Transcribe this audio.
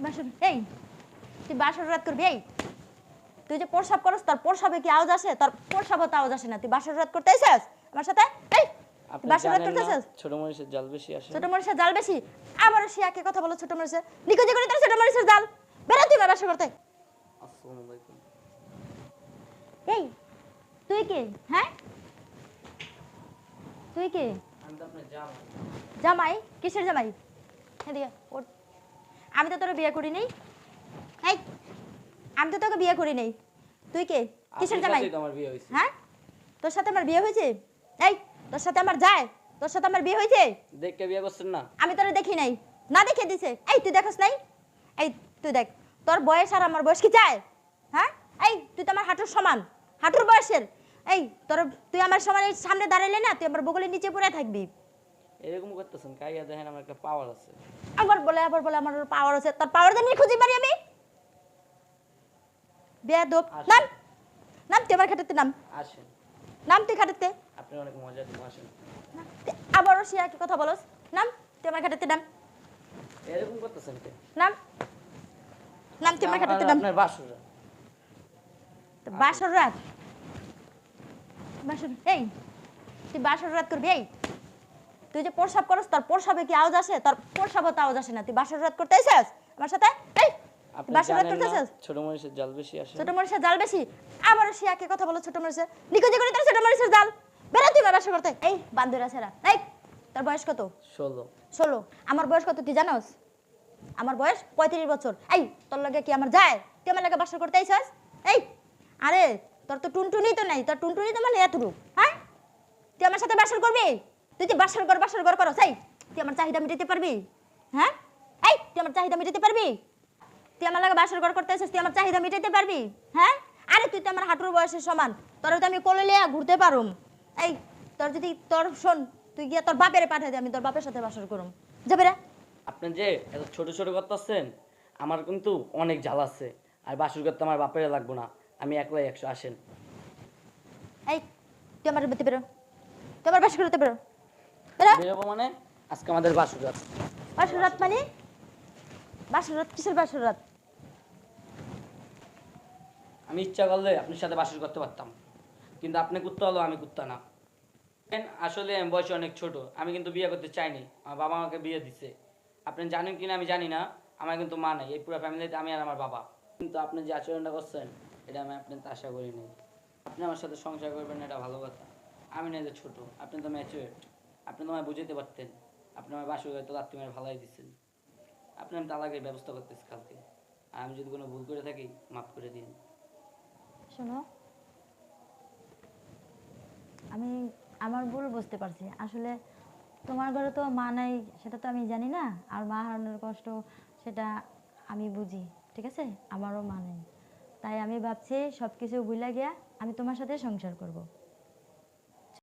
বাসর এই তুই বাসর রাত করবি? এই তুই যে প্রসাব করস তোর প্রসাবে কি আওয়াজ আসে? তোর প্রসাবও তো আওয়াজ আসে না। তুই বাসর রাত করতে আইছিস আমার সাথে? এই আপনি বাসর রাত জানেন করতে না আইছিস? ছোট মরিচের জাল বেশি আসে? ছোট মরিচের জাল বেশি? আবারও সে একই কথা বলো ছোট মরিচের। নিকুজি করে তোর ছোট মরিচের জাল। বেরো তুই বাসর করতে। আসসালামু আলাইকুম। এই তুই কে? হ্যাঁ তুই কে? আমি তো আপনার জামাই। জামাই? কিসের জামাই? এদিকে ওঠ। আমি তো তোর বিয়ে করি নাই। এই আমি তো তোকে বিয়ে করি নাই। তুই কে? কিসের আপনার জামাই? সাথেই তো আমার বিয়ে হইছে। হ্যাঁ তোর সাথে আমার বিয়ে হয়েছে? এই তোর সাথে আমার যায়? তোর সাথে আমার বিয়ে হয়েছে? দেখে বিয়ে করছেন না? আমি তোরে দেখি নাই। না দেখে দিছে। এই তুই দেখছ নাই? এই তুই দেখ তোর বয়স আর আমার বয়স কি চায়? হ্যাঁ এই তুই তো আমার হাঁটুর সমান, হাঁটুর বয়সের। এই তোর তুই আমার সমান এই সামনে দাঁড়াইলে না তুই আমার বগলের নিচে পড়ে থাকবি। এরকম করতেছেন কাইয়া দেখেন আমার একটা পাওয়ার আছে। আবার বলে আমার পাওয়ার আছে। তোর পাওয়ার দিয়ে নিয়ে খুঁজি পারি আমি? বেয়াদব নাম। নাম তুই আমার খাটাতে নাম। আসেন, নাম তুই খাটাতে। আপনি অনেক মজা দিব, আসেন। আবারও সে একই কথা বলস। নাম তুই আমার খাটাতে নাম। এরকম করতেছেন কে? নাম। নাম তুই আমার খাটাতে নাম। আপনার বাসুরা। বাসর রাত? বাসর এই তুই বাসর রাত করবি? এই তুই যে প্রসাব করস তোর প্রসাবে কি আওয়াজ আসে? তোর প্রসাবও তো আওয়াজ আসে না। তুই বাসর রাত করতে আইছিস আমার সাথে? এই আপনি বাসর রাত জানেন করতে না আইছিস? ছোট মরিচের জাল বেশি আসে? ছোট মরিচের জাল বেশি? আবারও সে একই কথা বলো ছোট মরিচের। নিকুজি করে তোর ছোট মরিচের জাল। বেরো তুই বাসর করতে। এই বান্দুরা ছেড়া। এই তোর বয়স কত? 16। 16? আমার বয়স কত তুই জানোস? আমার বয়স 35 বছর। এই তোর লগে কি আমার যায়? তুই আমার লগে বাসর করতে আইছিস? এই আরে তোর তো টুনটুনি তো নাই। তোর টুনটুনি তো মানে এতটুকু। হ্যাঁ তুই আমার সাথে বাসর করবি? তুই যে বাসর ঘর করস এই তুই আমার চাহিদা মিটাতে পারবি? হ্যাঁ এই তুই আমার চাহিদা মিটাতে পারবি? তুই আমার লাগে বাসর ঘর করতে আসিস, তুই আমার চাহিদা মিটাতে পারবি? হ্যাঁ আরে তুই তো আমার হাঁটুর বয়সের সমান। তোর তো আমি কোলে লিয়া ঘুরতে পারুম। এই তোর যদি তোর শোন তুই গিয়া তোর বাপের পাঠাই দে, আমি তোর বাপের সাথে বাসর করুম। যাবে রে? আপনি যে এত ছোট ছোট করতেছেন, আমার কিন্তু অনেক জ্বাল আছে। আর বাসুর করতে আমার বাপের লাগবো না, আমি একলাই 100। আসেন। এই তুই আমার বেতে বেরো। তুই আমার বাসর করতে বেরো। বেরো। বেরোবো মানে? আজকে আমাদের বাসুর রাত। বাসর রাত মানে? বাসর রাত কিসের বাসর রাত? আমি ইচ্ছা করলে আপনার সাথে বাসর করতে পারতাম, কিন্তু আপনি কুত্তা হলো, আমি কুত্তা না। আসলে আমি বয়সে অনেক ছোট, আমি কিন্তু বিয়ে করতে চাইনি। আমার বাবা আমাকে বিয়ে দিছে। আপনি জানেন কিনা আমি জানি না, আমার কিন্তু মা নাই এই পুরো ফ্যামিলিতে, আমি আর আমার বাবা। কিন্তু আপনি যে আচরণটা করছেন এটা আমি আপনার তো আশা করিনি। আপনি আমার সাথে সংসার করবেন এটা ভালো কথা। আমি না যে ছোট, আপনি তো ম্যাচুয়ার। আপনি তো আমায় বুঝাইতে পারতেন। আপনি আমার বাসর হয়তো রাত্রি মেরে ভালাই দিচ্ছেন। আপনি আমি তালাকের ব্যবস্থা করতেছি কালকে। আর আমি যদি কোনো ভুল করে থাকি মাফ করে দিন। শোনো আমি আমার ভুল বুঝতে পারছি। আসলে তোমার ঘরে তো মা নাই সেটা তো আমি জানি না। আর মা হারানোর কষ্ট সেটা আমি বুঝি। ঠিক আছে আমারও মা নেই, তাই আমি ভাবছি সব কিছু ভুলে গিয়া আমি তোমার সাথে সংসার করব।